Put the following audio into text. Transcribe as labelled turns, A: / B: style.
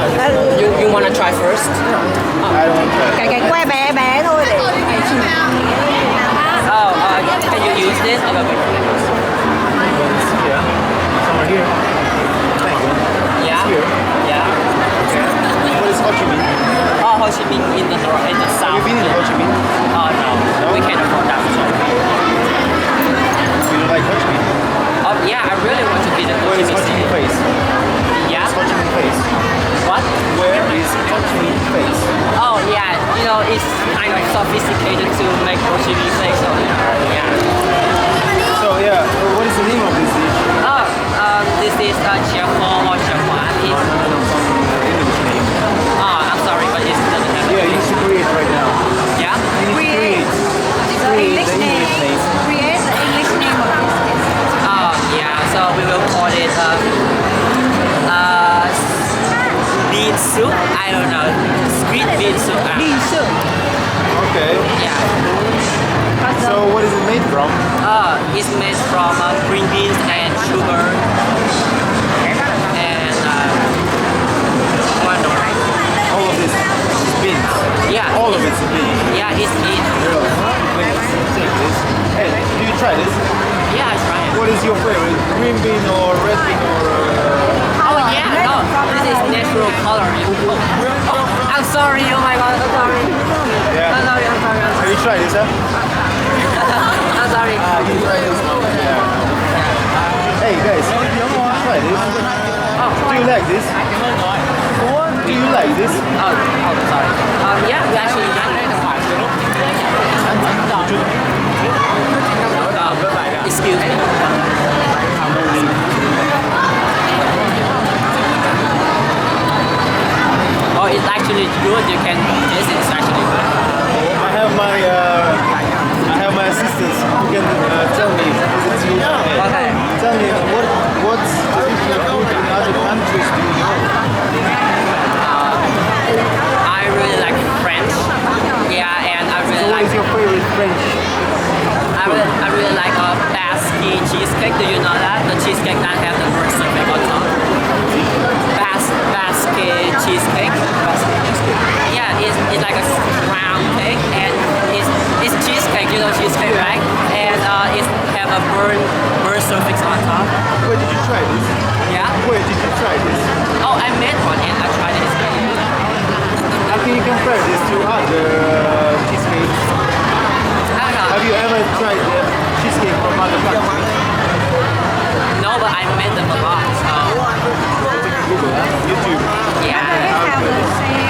A: You wanna try first?
B: I don't want to try.
C: Cái que bé bé thôi để
A: Oh, can you use this? Okay, wait.
B: Yeah. Somewhere here. Thank you.
A: Yeah.
B: Here.
A: Yeah.
B: Okay. What is Ho Chi Minh?
A: Oh, Ho Chi Minh in the north, in the
B: Have
A: south.
B: you been in Ho Chi Minh?
A: Oh no, we can't afford that. So.
B: You don't like Ho Chi Minh?
A: Oh yeah, I really want to be the Ho
B: Where
A: Chi
B: is Ho
A: Minh
B: Chi Minh
A: City.
B: face?
A: Yeah.
B: Ho Chi Minh face.
A: What?
B: Where is Ho Chi Minh face?
A: Oh yeah, you know it's kind of sophisticated to make Ho Chi Minh place. So yeah.
B: So yeah, what is the name of this dish?
A: Oh, this is Chia Pho or Chia Huan.
B: No, some English name.
A: Oh, I'm sorry, but it doesn't have.
B: Yeah, you need to create right now.
A: Yeah.
B: You need to create.
C: the
B: Create
C: English
B: the English
C: name.
B: name.
C: Create the English name of this.
A: Oh yeah. So we will call it bean soup. I don't know. Sweet bean soup.
C: Bean soup.
B: Okay.
A: Yeah.
B: So what is it made from?
A: It's made from green beans and sugar and one more.
B: All of this is beans.
A: Yeah.
B: All of it's beans.
A: Yeah, it's bean.
B: Let's take this. Hey, do you try this?
A: Yeah, I try it.
B: What is your favorite? Green bean or red bean or?
A: Oh yeah, no, this is natural coloring. Oh, I'm sorry. Oh my god, I'm sorry.
B: Yeah.
A: I'm sorry. I'm sorry.
B: Have you tried this, huh?
A: I'm sorry.
B: You tried this? Yeah. Hey guys, try this. Do you like this? Do you like this?
A: Oh, sorry. Yeah, we actually like it. Excuse me. Oh, it's actually good. You can. This is actually good.
B: I have my assistants who can tell me if it's you.
A: Okay.
B: Tell me what's the different food in other countries do you know?
A: I really like French. Yeah, and I
B: So
A: really
B: what
A: like.
B: is your favorite French?
A: I really like Basque cheesecake. Do you know that? The cheesecake that has the burnt surface on top. Basque cheesecake. Yeah, it's like a round cake and it's cheesecake. You know cheesecake, right? And it have a burnt surface on top.
B: Where did you try this?
A: Yeah.
B: Where did you try this?
A: Oh, I made one and I tried it.
B: How can you compare this to other cheesecakes?
A: I don't know.
B: Have you ever tried cheesecake from other countries?
A: No, but I made them a lot. So
B: Google, huh? YouTube.
A: yeah.
C: They have the same